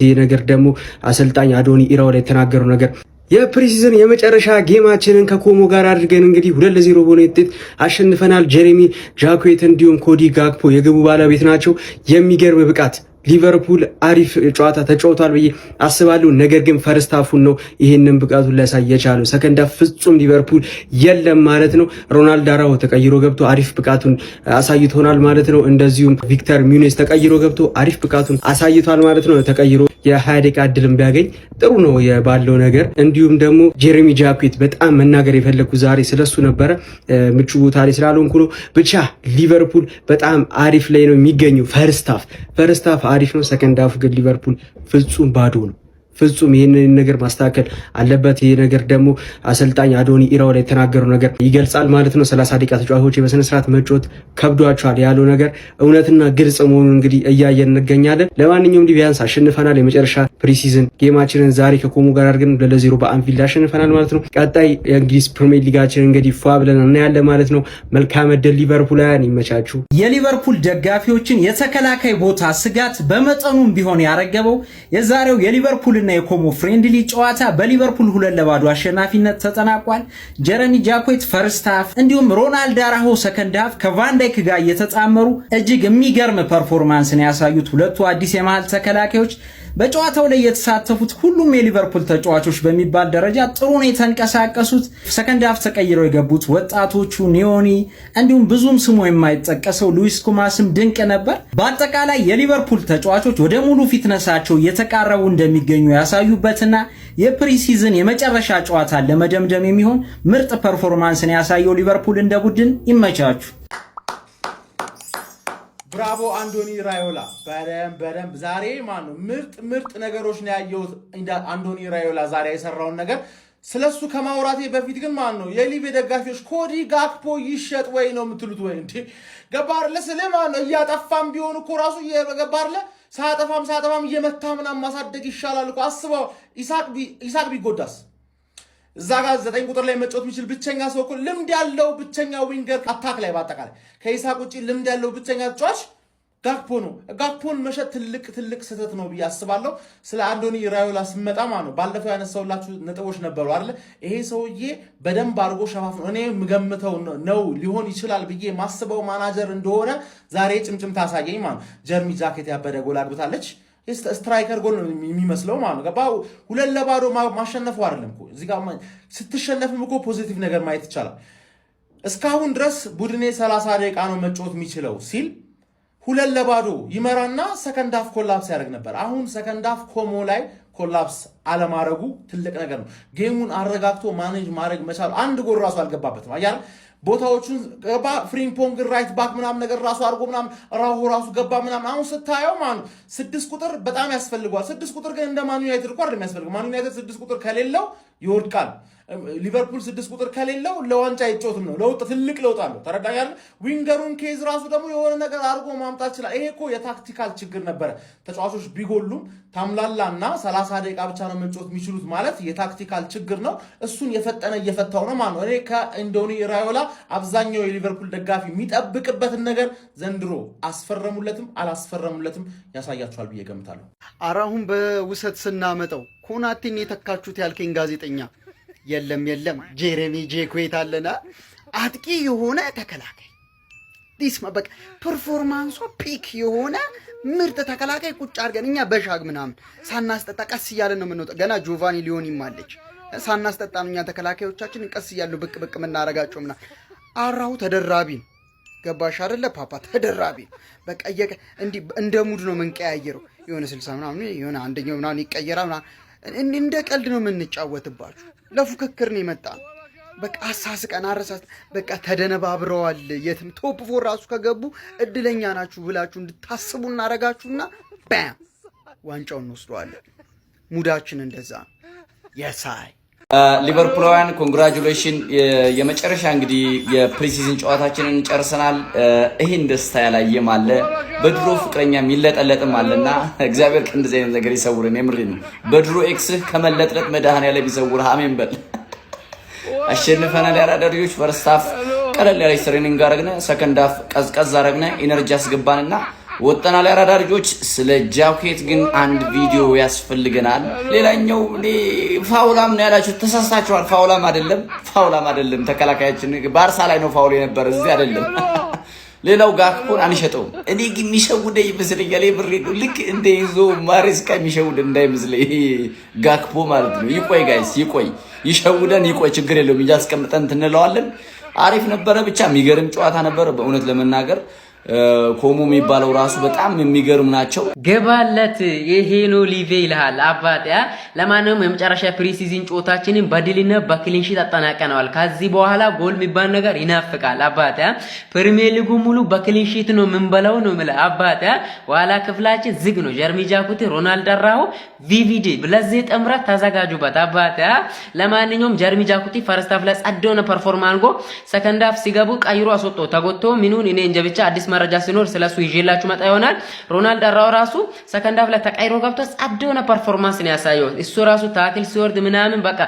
ይሄ ነገር ደግሞ አሰልጣኝ አዶኒ ኢራኦላ የተናገረው ነገር የፕሪሲዝን የመጨረሻ ጌማችንን ከኮሞ ጋር አድርገን እንግዲህ 2-0 በሆነ ውጤት አሸንፈናል። ጀሬሚ ጃኩዌት እንዲሁም ኮዲ ጋክፖ የግቡ ባለቤት ናቸው። የሚገርም ብቃት ሊቨርፑል አሪፍ ጨዋታ ተጫውቷል ብዬ አስባለሁ። ነገር ግን ፈርስት ሃፉን ነው ይሄንን ብቃቱን ሊያሳይ የቻለው። ሰከንድ ሃፍ ፍጹም ሊቨርፑል የለም ማለት ነው። ሮናልዶ አራው ተቀይሮ ገብቶ አሪፍ ብቃቱን አሳይቶናል ማለት ነው። እንደዚሁም ቪክተር ሚዩኔስ ተቀይሮ ገብቶ አሪፍ ብቃቱን አሳይቷል ማለት ነው። ተቀይሮ የ20 ደቂቃ እድልም ቢያገኝ ጥሩ ነው ባለው ነገር። እንዲሁም ደግሞ ጄሬሚ ጃኩዌት በጣም መናገር የፈለኩ ዛሬ ስለሱ ነበረ። ምቹ ቦታ ላይ ስላልሆንኩ ነው። ብቻ ሊቨርፑል በጣም አሪፍ ላይ ነው የሚገኘው። ፈርስት ሃፍ አሪፍ ነው። ሰከንድ ሃፍ ግን ሊቨርፑል ፍጹም ባዶ ነው። ፍጹም ይሄንን ነገር ማስተካከል አለበት። ይሄ ነገር ደግሞ አሰልጣኝ አዶኒ ኢራኦላ የተናገረው ነገር ይገልጻል ማለት ነው። 30 ደቂቃ ተጫዋቾች በስነ ስርዓት መጫወት ከብዷቸዋል ያለው ነገር እውነትና ግልጽ መሆኑን እንግዲህ እያየን እንገኛለን። ለማንኛውም ቢያንስ አሸንፈናል። የመጨረሻ ፕሪሲዝን ጌማችንን ዛሬ ከኮሞ ጋር አድርገን 2-0 በአንፊልድ አሸንፈናል ማለት ነው። ቀጣይ የእንግሊዝ ፕሪሚየር ሊጋችን እንግዲህ ፏ ብለን እናያለን ማለት ነው። መልካም ዕድል ሊቨርፑላውያን፣ ይመቻችሁ። የሊቨርፑል ደጋፊዎችን የተከላካይ ቦታ ስጋት በመጠኑም ቢሆን ያረገበው የዛሬው የሊቨርፑል የኮሞ ፍሬንድሊ ጨዋታ በሊቨርፑል 2-0 አሸናፊነት ተጠናቋል። ጀረሚ ጃኩዌት ፈርስት ሃፍ እንዲሁም ሮናልዶ አራሆ ሰከንድ ሃፍ ከቫንዳይክ ጋር እየተጣመሩ እጅግ የሚገርም ፐርፎርማንስን ያሳዩት ሁለቱ አዲስ የመሃል ተከላካዮች በጨዋታው ላይ የተሳተፉት ሁሉም የሊቨርፑል ተጫዋቾች በሚባል ደረጃ ጥሩ ነው የተንቀሳቀሱት። ሰከንድ ሃፍ ተቀይረው የገቡት ወጣቶቹ ኒዮኒ እንዲሁም ብዙም ስሙ የማይጠቀሰው ሉዊስ ኩማስም ድንቅ ነበር። በአጠቃላይ የሊቨርፑል ተጫዋቾች ወደ ሙሉ ፊትነሳቸው እየተቃረቡ እንደሚገኙ ያሳዩበትና የፕሪሲዝን የመጨረሻ ጨዋታ ለመደምደም የሚሆን ምርጥ ፐርፎርማንስን ያሳየው ሊቨርፑል እንደ ቡድን ይመቻችሁ። ብራቮ አንዶኒ ራዮላ በደንብ ዛሬ ማነው ምርጥ ነገሮች ነው ያየሁት። አንዶኒ ራዮላ ዛሬ የሰራውን ነገር ስለሱ ከማውራቴ በፊት ግን ማነው የሊቬ ደጋፊዎች ኮዲ ጋክፖ ይሸጥ ወይ ነው የምትሉት? ወይ እንዴ ገባርለ ስለማነው እያጠፋም ቢሆን እኮ ራሱ ገባርለ ሳጠፋም እየመታ ምናምን ማሳደግ ይሻላል እኮ። አስበው ኢሳቅ ቢጎዳስ እዛ ጋር 9 ቁጥር ላይ መጫወት የሚችል ብቸኛ ሰው እኮ ልምድ ያለው ብቸኛ ዊንገር አታክ ላይ ባጠቃላይ ከኢሳቅ ውጪ ልምድ ያለው ብቸኛ ተጫዋች ጋክፖ ነው። ጋክፖን መሸጥ ትልቅ ስህተት ነው ብዬ አስባለሁ። ስለ አንዶኒ ራዮላ ስመጣ ነው ባለፈው ያነሳውላችሁ ነጥቦች ነበሩ አይደል? ይሄ ሰውዬ በደንብ አድርጎ ሸፋፍኖ እኔ ምገምተው ነው ሊሆን ይችላል ብዬ ማስበው ማናጀር እንደሆነ ዛሬ ጭምጭምታ አሳየኝ ጀርሚ ጃኬት ያበደ ጎል አግብታለች። ስትራይከር ጎል ነው የሚመስለው ገባ 2-0 ማሸነፉ አይደለም እኮ እዚህ ጋር ስትሸነፍም እኮ ፖዚቲቭ ነገር ማየት ይቻላል። እስካሁን ድረስ ቡድኔ 30 ደቂቃ ነው መጫወት የሚችለው ሲል 2-0 ይመራና ሰከንድ ሃፍ ኮላፕስ ያደርግ ነበር። አሁን ሰከንድ ሃፍ ኮሞ ላይ ኮላፕስ አለማረጉ ትልቅ ነገር ነው። ጌሙን አረጋግቶ ማኔጅ ማድረግ መቻሉ አንድ ጎል ራሱ አልገባበትም አያል ቦታዎቹን ገባ ፍሪምፖንግ ራይት ባክ ምናምን ነገር ራሱ አርጎ ምናምን ራሱ ገባ ምናምን። አሁን ስታየው 6 ቁጥር በጣም ያስፈልገዋል። 6 ቁጥር ግን እንደ ማን ዩናይትድ እኮ አይደለም ያስፈልገው። ማን ዩናይትድ 6 ቁጥር ከሌለው ይወድቃል። ሊቨርፑል 6 ቁጥር ከሌለው ለዋንጫ አይጮትም ነው። ለውጥ ትልቅ ለውጥ አለው። ተረዳኛል። ዊንገሩን ኬዝ ራሱ ደግሞ የሆነ ነገር አርጎ ማምጣት ይችላል። ይሄ እኮ የታክቲካል ችግር ነበረ። ተጫዋቾች ቢጎሉም ታምላላና 30 ደቂቃ ብቻ ነው መጫወት የሚችሉት ማለት የታክቲካል ችግር ነው። እሱን የፈጠነ እየፈታው ነው ማለት ነው። እኔ ከአንዶኒ ራዮላ አብዛኛው የሊቨርፑል ደጋፊ የሚጠብቅበትን ነገር ዘንድሮ አስፈረሙለትም አላስፈረሙለትም ያሳያቸዋል ብዬ ገምታለሁ። አራሁን በውሰት ስናመጣው ኮናቴን የተካችሁት ያልከኝ ጋዜጠኛ የለም ጄሬሚ ጃኩዌት አለና አጥቂ የሆነ ተከላካይ ዲስማ በቃ ፐርፎርማንሱ ፒክ የሆነ ምርጥ ተከላካይ ቁጭ አድርገን እኛ በሻግ ምናምን ሳናስጠጣ ቀስ እያለን ነው የምንወጣው። ገና ጆቫኒ ሊዮኒም አለች ሳናስጠጣ ነው እኛ ተከላካዮቻችን ቀስ እያሉ ብቅ የምናረጋቸው ምናምን። አራሁ ተደራቢ ነው ገባሽ አይደለ ፓፓ? ተደራቢ በቃ እንዲህ እንደ ሙድ ነው የምንቀያየረው። የሆነ 60 ምናምን የሆነ አንደኛው ምናምን ይቀየራል ምናምን እንደ ቀልድ ነው የምንጫወትባችሁ። ለፉክክር ነው የመጣ በቃ አሳስቀን አረሳት በቃ ተደነባብረዋል። የትም ቶፕ 4 ራሱ ከገቡ እድለኛ ናችሁ ብላችሁ እንድታስቡ እናረጋችሁና ባም ዋንጫውን እንወስደዋለን። ሙዳችን እንደዛ ነው። የሳይ ሊቨርፑላውያን ኮንግራቹሌሽን። የመጨረሻ እንግዲህ የፕሪሲዝን ጨዋታችንን ጨርሰናል። ይሄን ደስታ ያላየም አለ በድሮ ፍቅረኛ የሚለጠለጥም አለና እግዚአብሔር እንደዚህ አይነት ነገር ይሰውርን። የምሬን ነው። በድሮ ኤክስህ ከመለጥለጥ መድኃኒዓለም ይሰውር። አሜን በል። አሸንፈናል። ያራዳሪዎች ፈርስት ሃፍ ቀለል ያለች ትሬኒንግ አረግነ፣ ሰከንድ ሃፍ ቀዝቀዝ አረግነ፣ ኢነርጂ አስገባንና ወጠናል ያራዳ ልጆች። ስለ ጃኬት ግን አንድ ቪዲዮ ያስፈልገናል። ሌላኛው ፋውላም ነው ያላችሁ ተሳስታችኋል። ፋውላም አይደለም ተከላካያችን ባርሳ ላይ ነው ፋውል የነበረ እዚህ አይደለም። ሌላው ጋክፖን አንሸጠውም። እኔ ግን የሚሸውደኝ ይመስለኛል ብሬ ነው ልክ እንደ ይዞ ማሬስካ የሚሸውድ እንዳይመስለኝ ጋክፖ ማለት ነው። ይቆይ ጋይስ ይሸውደን ችግር የለውም እንጂ አስቀምጠን እንለዋለን። አሪፍ ነበረ ብቻ የሚገርም ጨዋታ ነበረ በእውነት ለመናገር ኮሞ የሚባለው ራሱ በጣም የሚገርም ናቸው። ገባለት ይሄ ነው ሊቬ ይልሃል አባቴ። ለማንኛውም የመጨረሻ ፕሪሲዝን ጨዋታችንን በድልና በክሊንሺት አጠናቀናል። ከዚህ በኋላ ጎል የሚባል ነገር ይናፍቃል አባቴ። ፕሪሚየር ሊጉ ሙሉ በክሊንሺት ነው የምንበላው ነው ማለት አባቴ። ዋላ ክፍላችን ዝግ ነው። ጀርሚ ጃኩቲ፣ ሮናልዶ አራሁ፣ ቪቪዲ ለዚህ ጥምረት ተዘጋጁበት አባቴ። ለማንኛውም ጀርሚ ጃኩቲ ፈርስት ሃፍ ላይ ጸደውነ ፐርፎርማንስ ጎ ሰከንድ ሃፍ ሲገቡ ቀይሮ አስወጣው ተጎቶ ምኑን እኔ እንጀ ብቻ አዲስ መረጃ ሲኖር ስለሱ ይዤላችሁ መጣ ይሆናል። ሮናልዶ አራው ራሱ ሰከንድ ሃፍ ላይ ተቀይሮ ገብቶ ጸደውነ ፐርፎርማንስ ነው ያሳየው። እሱ ራሱ ታክል ሲወርድ ምናምን በቃ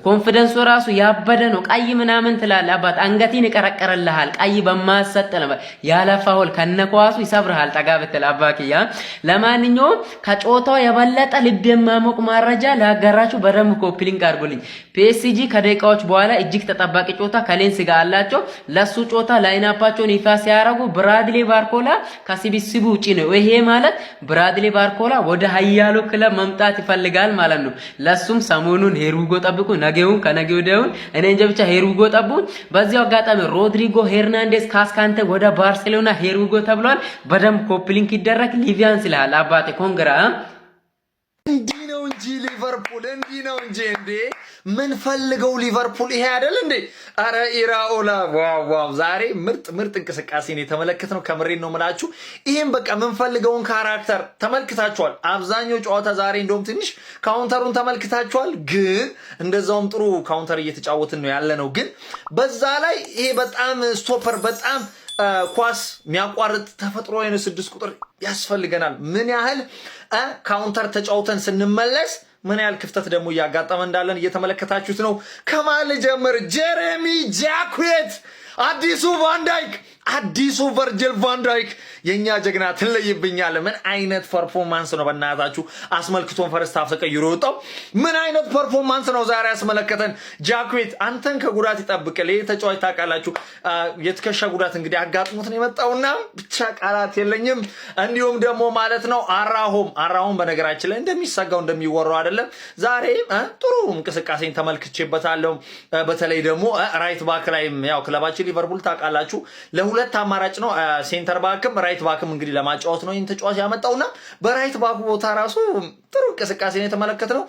ኮንፊደንሱ ራሱ ያበደ ነው። ቀይ ምናምን ትላለህ አባት አንገቴን ይቀረቀረልሃል። ቀይ በማሰጥ ነው ያለፋውል ከነኳሱ ይሰብርሃል ጠጋ ብትል አባኪያ። ለማንኛውም ከጨዋታው የበለጠ ልብ የማሞቅ መረጃ ላጋራችሁ በደንብ ኮፒ ሊንክ አድርጉልኝ። ፒኤስጂ ከደቂቃዎች በኋላ እጅግ ተጠባቂ ጨዋታ ከሌንስ ጋር አላቸው። ለሱ ጨዋታ ላይናፓቸውን ይፋ ሲያረጉ ብራድሊ ባርኮላ ከሲቢሲቡ ውጪ ነው። ይሄ ማለት ብራድሊ ባርኮላ ወደ ሀያሉ ክለብ መምጣት ይፈልጋል ማለት ነው። ለሱም ሰሞኑን ሄርዊጎ ጠብቁ፣ ነገውን ከነገ ወዲያውን እኔ እንጃ ብቻ ሄርዊጎ ጠብቁ። በዚያው አጋጣሚ ሮድሪጎ ሄርናንዴዝ ካስካንተ ወደ ባርሴሎና ሄርዊጎ ተብሏል። በደንብ ኮፒ ሊንክ ይደረግ። ሊቪያን ስላል አባቴ ኮንግራ እንዲህ ነው እንጂ ሊቨርፑል እንዲህ ነው እንጂ እንዴ ምን ፈልገው ሊቨርፑል ይሄ አይደል እንዴ? አረ ኢራኦላ ዋው ዛሬ ምርጥ እንቅስቃሴን የተመለከትነው ከምሬን ነው የምላችሁ። ይሄን በቃ ምን ፈልገውን ካራክተር ተመልክታችኋል። አብዛኛው ጨዋታ ዛሬ እንደውም ትንሽ ካውንተሩን ተመልክታችኋል፣ ግን እንደዛውም ጥሩ ካውንተር እየተጫወትን ነው ያለነው። ግን በዛ ላይ ይሄ በጣም ስቶፐር በጣም ኳስ የሚያቋርጥ ተፈጥሮ አይነ 6 ቁጥር ያስፈልገናል። ምን ያህል ካውንተር ተጫውተን ስንመለስ ምን ያህል ክፍተት ደግሞ እያጋጠመ እንዳለን እየተመለከታችሁት ነው። ከማል ጀምር ጀሬሚ ጃኩዌት አዲሱ ቫንዳይክ አዲሱ ቨርጅል ቫንዳይክ የኛ ጀግና ትለይብኛል። ምን አይነት ፐርፎርማንስ ነው በእናታችሁ አስመልክቶን ፈርስት ሃፍ ተቀይሮ ወጣው። ምን አይነት ፐርፎርማንስ ነው ዛሬ ያስመለከተን። ጃኩዌት አንተን ከጉዳት ይጠብቅል። ይሄ ተጫዋች ታውቃላችሁ የትከሻ ጉዳት እንግዲህ አጋጥሞት ነው የመጣውና ብቻ ቃላት የለኝም። እንዲሁም ደግሞ ማለት ነው አራሆም በነገራችን ላይ እንደሚሰጋው እንደሚወራው አይደለም። ዛሬ ጥሩ እንቅስቃሴን ተመልክቼበታለሁ። በተለይ ደግሞ ራይት ባክ ላይም ያው ክለባችን ሊቨርፑል ታውቃላችሁ ለሁለት አማራጭ ነው ሴንተር ባክም ራይት ባክም እንግዲህ ለማጫወት ነው ተጫዋች ያመጣውና በራይት ባክ ቦታ ራሱ ጥሩ እንቅስቃሴ ነው የተመለከትነው።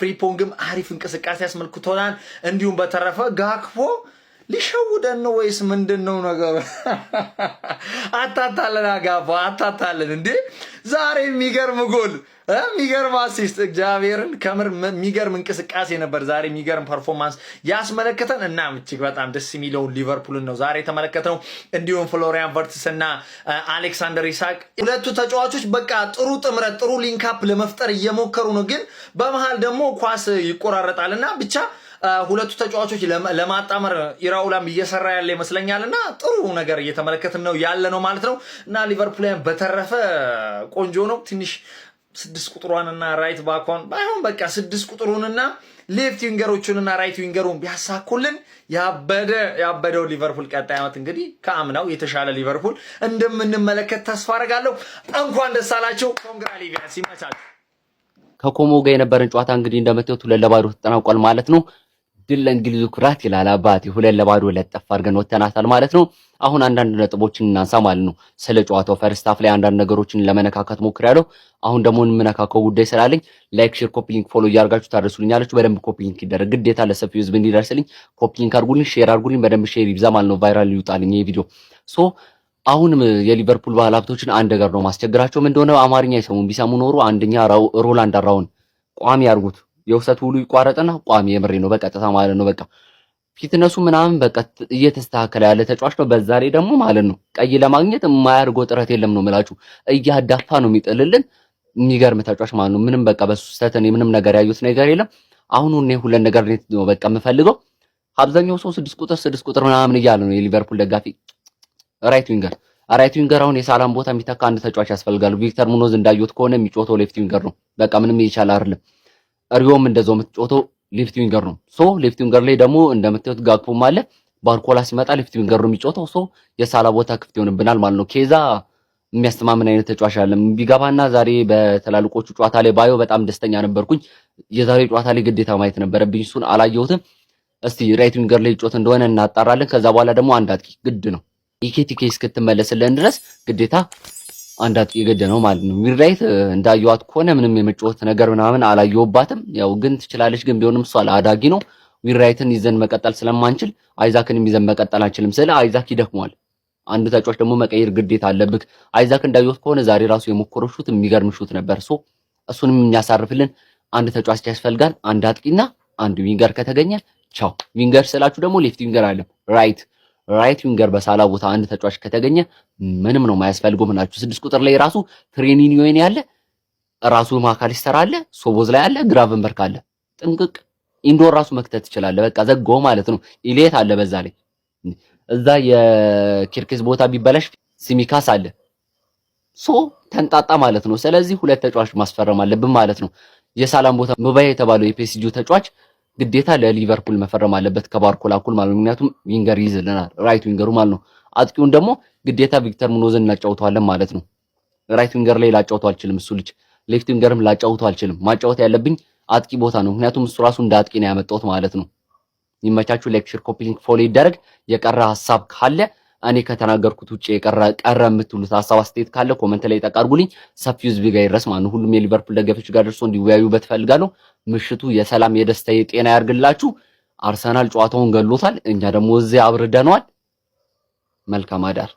ፍሪፖንግም አሪፍ እንቅስቃሴ ያስመልክቶናል። እንዲሁም በተረፈ ጋክፖ ሊሸውደን ነው ወይስ ምንድነው ነገሩ? አታታለን አጋባ አታታለን እንዴ! ዛሬ የሚገርም ጎል የሚገርም አሲስት እግዚአብሔርን ከምር የሚገርም እንቅስቃሴ ነበር ዛሬ። የሚገርም ፐርፎርማንስ ያስመለከተን እና እጅግ በጣም ደስ የሚለውን ሊቨርፑልን ነው ዛሬ የተመለከተው። እንዲሁም ፍሎሪያን ቨርትስ እና አሌክሳንደር ኢሳቅ ሁለቱ ተጫዋቾች በቃ ጥሩ ጥምረት ጥሩ ሊንካፕ ለመፍጠር እየሞከሩ ነው፣ ግን በመሃል ደግሞ ኳስ ይቆራረጣልና ብቻ ሁለቱ ተጫዋቾች ለማጣመር ኢራኡላም እየሰራ ያለ ይመስለኛልና ጥሩ ነገር እየተመለከትን ነው ያለ ነው ማለት ነው። እና ሊቨርፑልን በተረፈ ቆንጆ ነው። ትንሽ 6 ቁጥሯንና ራይት ባኳን ባይሆን በቃ 6 ቁጥሩንና ሌፍት ዊንገሮቹንና ራይት ዊንገሩን ቢያሳኩልን ያበደው ሊቨርፑል ቀጣይ ዓመት እንግዲህ ከአምናው የተሻለ ሊቨርፑል እንደምንመለከት ተስፋ አደርጋለሁ። እንኳን ደስ አላችሁ። ኮንግራ ሊቪያንስ ይመቻችሁ። ከኮሞ ጋር የነበረን ጨዋታ እንግዲህ እንደምታዩት 2-0 ተጠናቋል ማለት ነው። ድል ለእንግሊዙ ኩራት ይላል አባቴ። 2-0 ለጠፍ አድርገን ወተናታል ማለት ነው። አሁን አንዳንድ ነጥቦችን እናንሳ ማለት ነው። ስለ ጨዋታው ፈርስት ሃፍ ላይ አንዳንድ ነገሮችን ለመነካካት ሞክሬያለሁ። አሁን ደግሞ የምነካካው ጉዳይ ስላለኝ ላይክ፣ ሼር፣ ኮፒ ሊንክ ፎሎ እያደረጋችሁ ታደርሱልኛላችሁ። በደንብ ኮፒ ሊንክ ይደረግ ግዴታ ለሰፊው ህዝብ እንዲደርስልኝ ኮፒ ሊንክ አድርጉልኝ፣ ሼር አድርጉልኝ። በደንብ ሼር ይብዛ ማለት ነው። ቫይራል ይውጣልኝ ይሄ ቪዲዮ። አሁንም የሊቨርፑል ባለሀብቶችን አንድ ነገር ነው ማስቸግራቸው። ምን እንደሆነ አማርኛ አይሰሙም። ቢሰሙ ኖሮ አንደኛ ሮላንድ አራውን ቋሚ ያርጉት። የውሰት ሁሉ ይቋረጥና ቋሚ የምሬ ነው በቀጥታ ማለት ነው። በቃ ፊትነሱ ምናምን በቃ እየተስተካከለ ያለ ተጫዋች ነው። በዛ ላይ ደግሞ ማለት ነው ቀይ ለማግኘት የማያርገው ጥረት የለም ነው የምላችሁ። እያዳፋ ነው የሚጥልልን። የሚገርም ተጫዋች ማለት ነው። ምንም በቃ በሱ ስተን ምንም ነገር ያዩት ነገር የለም። አሁን እኔ ሁለት ነገር ነው በቃ የምፈልገው። አብዛኛው ሰው 6 ቁጥር ምናምን እያለ ነው የሊቨርፑል ደጋፊ። ራይት ዊንገር ራይት ዊንገር አሁን የሳላም ቦታ የሚተካ አንድ ተጫዋች ያስፈልጋል። ቪክተር ሙኖዝ እንዳዩት ከሆነ የሚጮተው ሌፍት ዊንገር ነው። በቃ ምንም ይቻል አይደለም። ሪዮም እንደዛው የምትጮተው ሌፍት ዊንገር ነው። ሶ ሌፍት ዊንገር ላይ ደግሞ እንደምታዩት ጋክፖም አለ። ባርኮላ ሲመጣ ሌፍት ዊንገር ነው የሚጮተው። ሶ የሳላ ቦታ ክፍት ይሆንብናል ማለት ነው። ኬዛ የሚያስተማምን አይነት ተጫዋች አይደለም። ቢገባና ዛሬ በተላልቆቹ ጨዋታ ላይ ባየው በጣም ደስተኛ ነበርኩኝ። የዛሬ ጨዋታ ላይ ግዴታ ማየት ነበረብኝ። እሱን አላየሁትም። እስቲ ራይት ዊንገር ላይ ጮት እንደሆነ እናጣራለን። ከዛ በኋላ ደግሞ አንድ አጥቂ ግድ ነው። ኢኬቲኬ እስክትመለስልን ድረስ ግዴታ አንድ አጥቂ ግድ ነው ማለት ነው። ሚድራይት እንዳየዋት ከሆነ ምንም የመጮት ነገር ምናምን አላየሁባትም። ያው ግን ትችላለች፣ ግን ቢሆንም እሷ አዳጊ ነው። ሚድራይትን ይዘን መቀጠል ስለማንችል አይዛክንም ይዘን መቀጠል አንችልም። ስለ አይዛክ ይደክሟል። አንድ ተጫዋች ደግሞ መቀየር ግዴታ አለብህ። አይዛክ እንዳየሁት ከሆነ ዛሬ ራሱ የሞከረው ሹት የሚገርም ሹት ነበር። ሶ እሱንም የሚያሳርፍልን አንድ ተጫዋች ያስፈልጋል። አንድ አጥቂና አንድ ዊንገር ከተገኘ ቻው። ዊንገር ስላችሁ ደግሞ ሌፍት ዊንገር አለ፣ ራይት ዊንገር በሳላ ቦታ አንድ ተጫዋች ከተገኘ ምንም ነው የማያስፈልገው። ምናችሁ 6 ቁጥር ላይ ራሱ ትሬኒኒ ወይን ያለ ራሱ ማካሊስተር አለ፣ ሶቦዝ ላይ አለ፣ ግራቨንበርክ አለ። ጥንቅቅ ኢንዶር ራሱ መክተት ይችላል። በቃ ዘጋው ማለት ነው። ኢሌት አለ በዛ ላይ እዛ የኪርኬዝ ቦታ ቢበላሽ ሲሚካስ አለ። ሶ ተንጣጣ ማለት ነው። ስለዚህ ሁለት ተጫዋች ማስፈረም አለብን ማለት ነው። የሳላም ቦታ ሙባይ የተባለው የፒኤስጂ ተጫዋች ግዴታ ለሊቨርፑል መፈረም አለበት ከባርኮላ እኩል ማለት ነው። ምክንያቱም ዊንገር ይዝልናል ራይት ዊንገሩ ማለት ነው። አጥቂውን ደግሞ ግዴታ ቪክተር ሙኖዝን እናጫውተዋለን ማለት ነው። ራይት ዊንገር ላይ ላጫውተው አልችልም እሱ ልጅ፣ ሌፍት ዊንገርም ላጫውተው አልችልም። ማጫወት ያለብኝ አጥቂ ቦታ ነው። ምክንያቱም እሱ ራሱ እንደ አጥቂ ነው ያመጣሁት ማለት ነው። ይመቻችሁ። ላይክ፣ ሼር፣ ኮፒ ሊንክ ፎሎ ይደረግ። የቀረ ሐሳብ ካለ እኔ ከተናገርኩት ውጪ ቀረ የምትሉት ሐሳብ አስተያየት ካለ ኮሜንት ላይ ጠቃርጉልኝ። ሰፊው ህዝብ ጋር ይድረስ ማለት ነው። ሁሉም የሊቨርፑል ደጋፊዎች ጋር ደርሶ እንዲወያዩበት ፈልጋለሁ። ምሽቱ የሰላም የደስታ የጤና ያርግላችሁ። አርሰናል ጨዋታውን ገሎታል፣ እኛ ደግሞ እዚህ አብርደነዋል። መልካም አዳር።